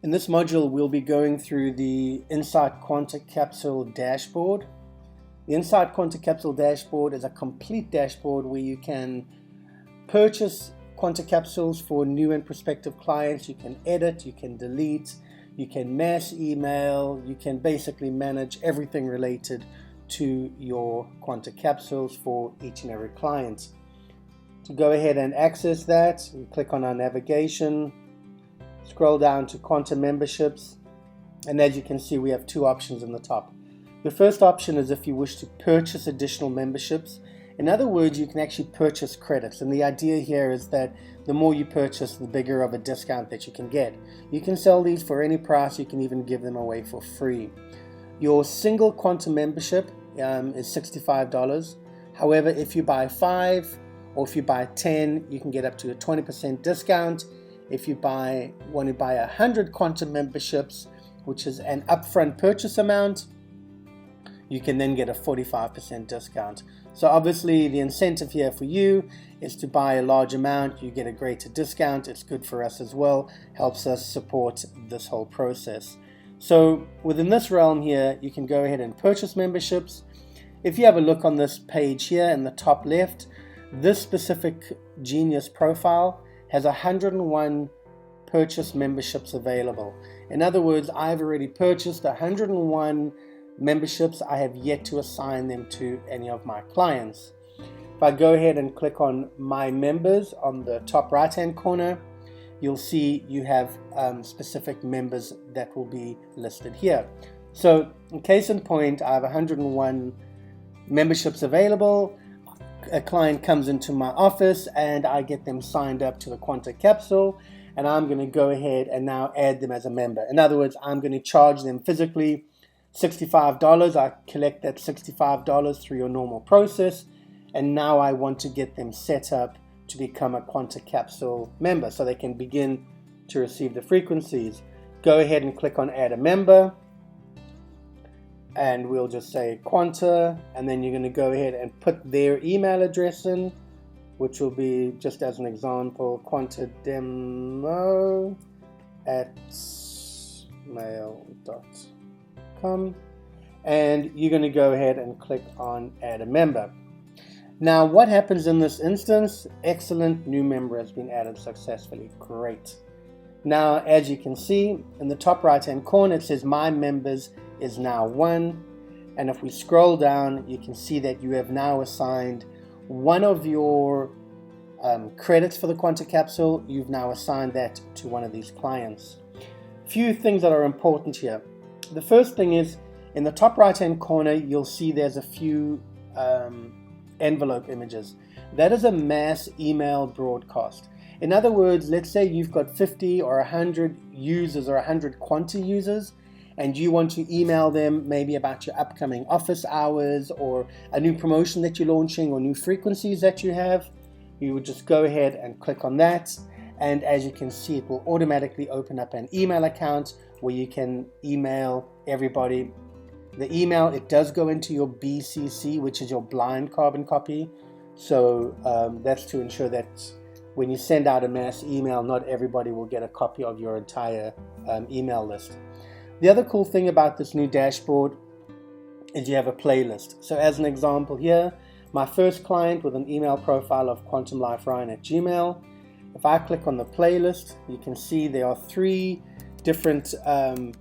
In this module, we'll be going through the Insight Quanta Capsule Dashboard. The Insight Quanta Capsule Dashboard is a complete dashboard where you can purchase Quanta Capsules for new and prospective clients. You can edit, you can delete, you can mass email, you can basically manage everything related to your Quanta Capsules for each and every client. To go ahead and access that, we click on our navigation, scroll down to Quanta memberships, and as you can see, we have two options in the top. The first option is if you wish to purchase additional memberships. In other words, you can actually purchase credits, and the idea here is that the more you purchase, the bigger of a discount that you can get. You can sell these for any price, you can even give them away for free. Your single Quanta membership is $65. However, if you buy 5 or if you buy 10, you can get up to a 20% discount. If you want to buy 100 Quanta memberships, which is an upfront purchase amount, you can then get a 45% discount. So obviously the incentive here for you is to buy a large amount, you get a greater discount. It's good for us as well, helps us support this whole process. So within this realm here, you can go ahead and purchase memberships. If you have a look on this page here in the top left, this specific Genius profile has 101 purchase memberships available. In other words, I've already purchased 101 memberships. I have yet to assign them to any of my clients. If I go ahead and click on My Members on the top right hand corner, you'll see you have specific members that will be listed here. So in case in point, I have 101 memberships available. A client comes into my office and I get them signed up to the Quanta Capsule, and I'm going to go ahead and now add them as a member. In other words, I'm going to charge them physically $65. I collect that $65 through your normal process, and now I want to get them set up to become a Quanta Capsule member so they can begin to receive the frequencies. Go ahead and click on Add a Member, and we'll just say Quanta, and then you're going to go ahead and put their email address in, which will be, just as an example, quantademo@mail.com, and you're going to go ahead and click on Add a Member. Now what happens in this instance? Excellent, new member has been added successfully. Great. Now as you can see in the top right hand corner, it says My Members is now 1, and if we scroll down, you can see that you have now assigned one of your credits for the Quanta Capsule. You've now assigned that to one of these clients. Few things that are important here. The first thing is, in the top right hand corner, you'll see there's a few envelope images. That is a mass email broadcast. In other words, let's say you've got 50 or 100 users or 100 Quanta users, and you want to email them maybe about your upcoming office hours or a new promotion that you're launching or new frequencies that you have. You would just go ahead and click on that, and as you can see, it will automatically open up an email account where you can email everybody. The email, it does go into your BCC, which is your blind carbon copy. So that's to ensure that when you send out a mass email, not everybody will get a copy of your entire email list. The other cool thing about this new dashboard is you have a playlist. So as an example here, my first client with an email profile of quantumliferyan@gmail. If I click on the playlist, you can see there are 3 different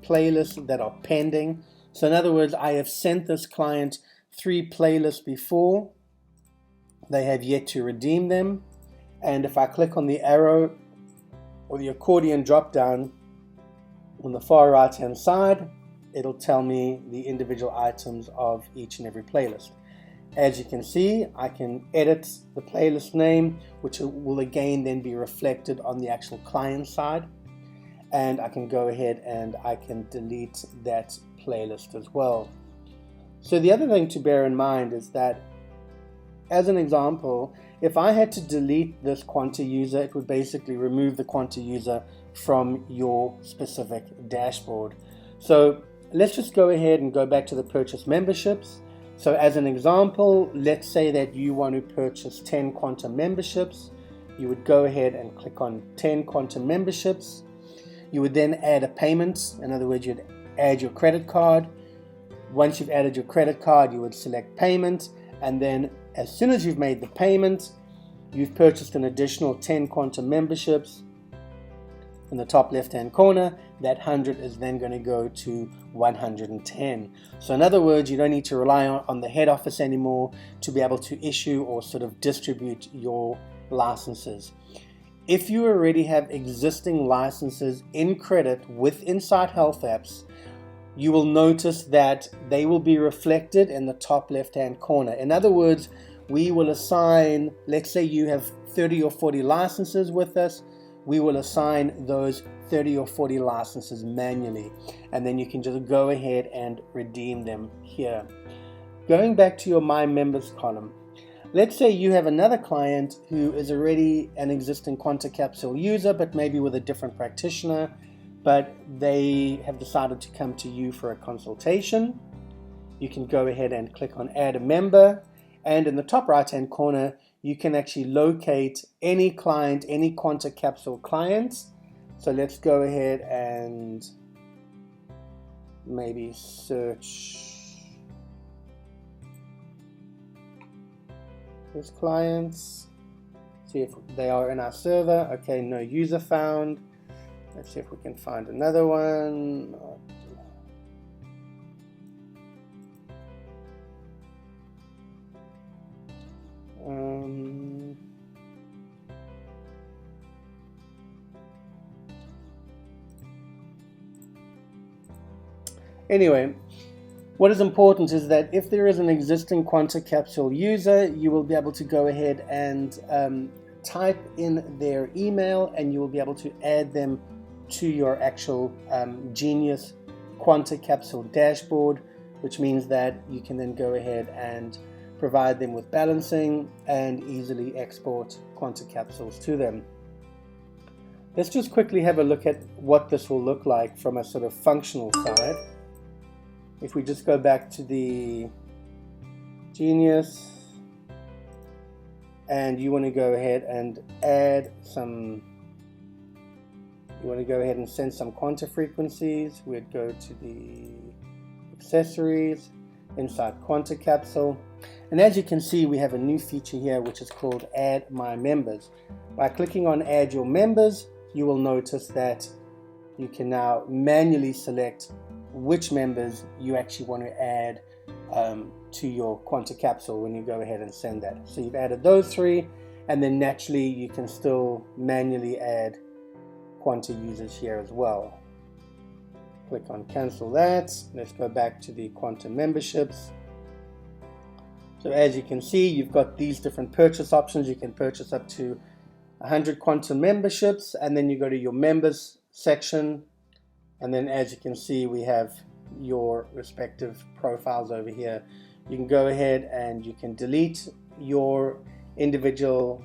playlists that are pending. So in other words, I have sent this client 3 playlists before. They have yet to redeem them. And if I click on the arrow or the accordion drop down on the far right hand side, it'll tell me the individual items of each and every playlist. As you can see, I can edit the playlist name, which will again then be reflected on the actual client side. And I can go ahead and I can delete that playlist as well. So the other thing to bear in mind is that, as an example, if I had to delete this Quanta user, it would basically remove the Quanta user from your specific dashboard. So let's just go ahead and go back to the purchase memberships. So as an example, let's say that you want to purchase 10 Quanta memberships. You would go ahead and click on 10 Quanta memberships. You would then add a payment. In other words, you'd add your credit card. Once you've added your credit card, you would select payment, and then as soon as you've made the payment, you've purchased an additional 10 Quanta memberships. In the top left hand corner, that 100 is then going to go to 110. So in other words, you don't need to rely on the head office anymore to be able to issue or sort of distribute your licenses. If you already have existing licenses in credit with Insight Health Apps, you will notice that they will be reflected in the top left hand corner. In other words, we will assign, let's say you have 30 or 40 licenses with us, we will assign those 30 or 40 licenses manually, and then you can just go ahead and redeem them here. Going back to your My Members column, let's say you have another client who is already an existing Quanta Capsule user, but maybe with a different practitioner, but they have decided to come to you for a consultation. You can go ahead and click on Add a Member, and in the top right hand corner you can actually locate any client, any Quanta Capsule clients. So let's go ahead and maybe search those clients, see if they are in our server. Okay, no user found. Let's see if we can find another one. Anyway, what is important is that if there is an existing Quanta Capsule user, you will be able to go ahead and type in their email, and you will be able to add them to your actual Genius Quanta Capsule dashboard, which means that you can then go ahead and provide them with balancing and easily export Quanta Capsules to them. Let's just quickly have a look at what this will look like from a sort of functional side. If we just go back to the Genius, and you want to go ahead and add some, you want to go ahead and send some Quanta frequencies, we'd go to the accessories, inside Quanta Capsule, and as you can see we have a new feature here which is called Add My Members. By clicking on Add Your Members, you will notice that you can now manually select which members you actually want to add to your Quanta Capsule when you go ahead and send that. So you've added those three, and then naturally you can still manually add Quanta users here as well. Click on cancel that. Let's go back to the Quanta memberships. So as you can see, you've got these different purchase options. You can purchase up to 100 Quanta memberships, and then you go to your members section, and then as you can see we have your respective profiles over here. You can go ahead and you can delete your individual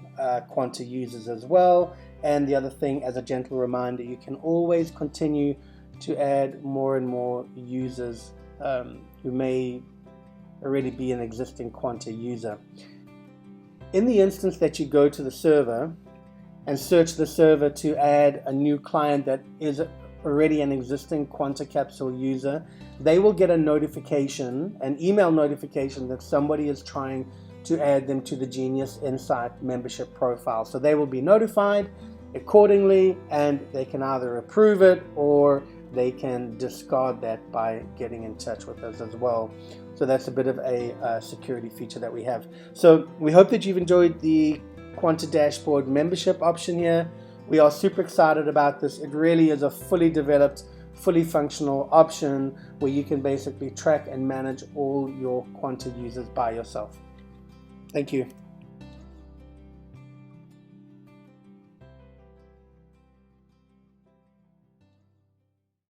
Quanta users as well. And the other thing, as a gentle reminder, you can always continue to add more and more users who may already be an existing Quanta user. In the instance that you go to the server and search the server to add a new client that is already an existing Quanta Capsule user, they will get a notification, an email notification, that somebody is trying to add them to the Genius Insight membership profile. So they will be notified accordingly, and they can either approve it or they can discard that by getting in touch with us as well. So that's a bit of a security feature that we have. So we hope that you've enjoyed the Quanta Dashboard membership option here. We are super excited about this. It really is a fully developed, fully functional option where you can basically track and manage all your Quanta users by yourself. Thank you.